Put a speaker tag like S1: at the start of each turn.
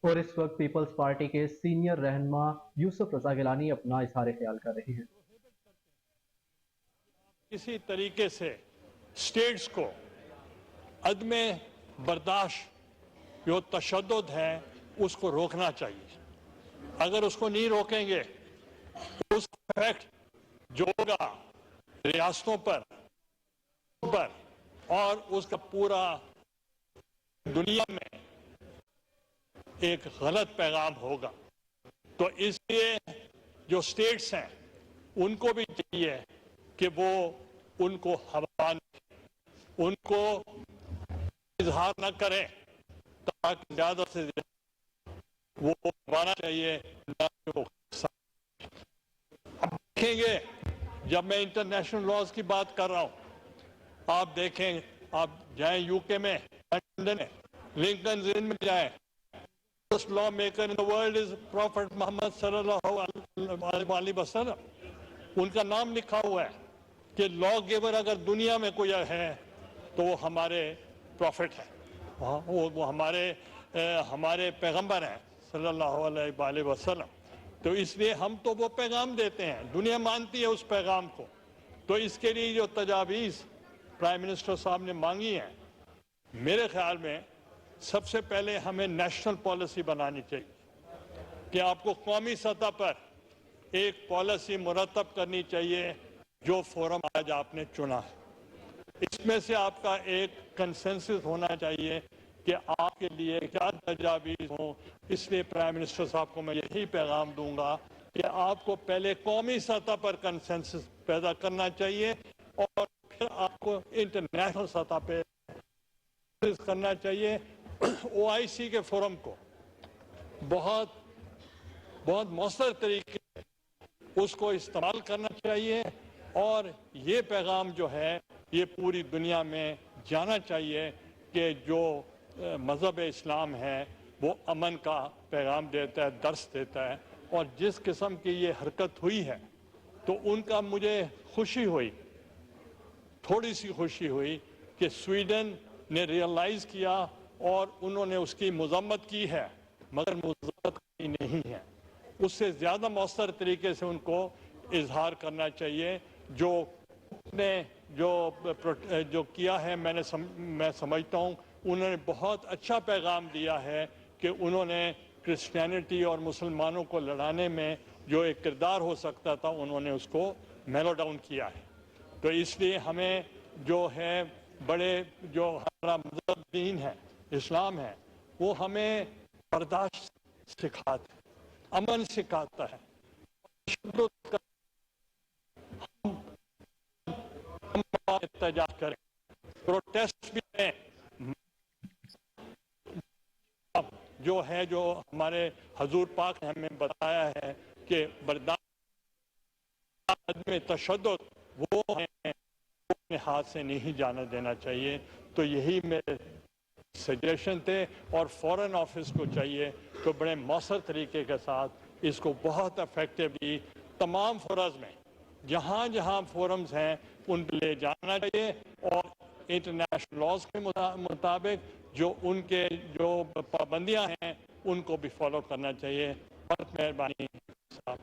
S1: اور اس وقت Peoples party کے سینئر رہنما یوسف رضا گیلانی اپنا اظہار خیال کر رہے ہیں۔
S2: کسی طریقے سے اسٹیٹس کو عدم برداشت جو تشدد ہے اس کو روکنا چاہیے۔ اگر اس کو نہیں روکیں گے اس کا افیکٹ جو ہوگا ریاستوں پر اور اس کا پورا دنیا میں ایک غلط پیغام ہوگا۔ تو اس لیے جو اسٹیٹس ہیں ان کو بھی چاہیے کہ وہ ان کو ان کو اظہار نہ کریں تاکہ زیادہ سے زیادہ وہ مانا چاہیے۔ اب دیکھیں گے جب میں انٹرنیشنل لاز کی بات کر رہا ہوں، آپ دیکھیں آپ جائیں یو کے میں، لنڈن میں، لنکن ان میں جائیں، first lawmaker in the world is Prophet Muhammad sallallahu alaihi wasallam۔ ان کا نام لکھا ہوا ہے کہ لا گیور اگر دنیا میں کوئی ہے تو وہ ہمارے پروفٹ ہیں، وہ ہمارے پیغمبر ہیں صلی اللہ علیہ وسلم۔ تو اس لیے ہم تو وہ پیغام دیتے ہیں، دنیا مانتی ہے اس پیغام کو۔ تو اس کے لیے جو تجاویز پرائم منسٹر صاحب نے مانگی ہیں، میرے خیال میں سب سے پہلے ہمیں نیشنل پالیسی بنانی چاہیے کہ آپ کو قومی سطح پر ایک پالیسی مرتب کرنی چاہیے جو فورم آج آپ نے چنا ہے۔ اس میں سے آپ کا ایک کنسنسس ہونا چاہیے کہ آپ کے لیے کیا تجاویز ہوں۔ اس لیے پرائم منسٹر صاحب کو میں یہی پیغام دوں گا کہ آپ کو پہلے قومی سطح پر کنسنسس پیدا کرنا چاہیے اور پھر آپ کو انٹرنیشنل سطح پہ کرنا چاہیے۔ او آئی سی کے فورم کو بہت مؤثر طریقے سے اس کو استعمال کرنا چاہیے اور یہ پیغام جو ہے یہ پوری دنیا میں جانا چاہیے کہ جو مذہب اسلام ہے وہ امن کا پیغام دیتا ہے، درس دیتا ہے۔ اور جس قسم کی یہ حرکت ہوئی ہے تو ان کا مجھے خوشی ہوئی، تھوڑی سی خوشی ہوئی کہ سویڈن نے ریئلائز کیا اور انہوں نے اس کی مذمت کی ہے، مگر مذمت کی نہیں ہے۔ اس سے زیادہ مؤثر طریقے سے ان کو اظہار کرنا چاہیے۔ جو نے جو کیا ہے میں سمجھتا ہوں انہوں نے بہت اچھا پیغام دیا ہے کہ انہوں نے کرسچینٹی اور مسلمانوں کو لڑانے میں جو ایک کردار ہو سکتا تھا انہوں نے اس کو میلو ڈاؤن کیا ہے۔ تو اس لیے ہمیں جو ہے بڑے جو ہمارا مذہب دین ہے، اسلام ہے، وہ ہمیں برداشت سکھاتا ہے، امن سکھاتا ہے۔ ہم احتجاج کریں، پروٹیسٹ بھی کریں، جو ہے جو ہمارے حضور پاک نے ہمیں بتایا ہے کہ برداشت میں تشدد وہ ہیں اپنے ہاتھ سے نہیں جانے دینا چاہیے۔ تو یہی میرے سجیشن تھے اور فورن آفس کو چاہیے تو بڑے مؤثر طریقے کے ساتھ اس کو بہت افیکٹولی تمام فورمز میں جہاں جہاں فورمز ہیں ان پہ لے جانا چاہیے اور انٹرنیشنل لاز کے مطابق جو ان کے جو پابندیاں ہیں ان کو بھی فالو کرنا چاہیے۔ بہت مہربانی۔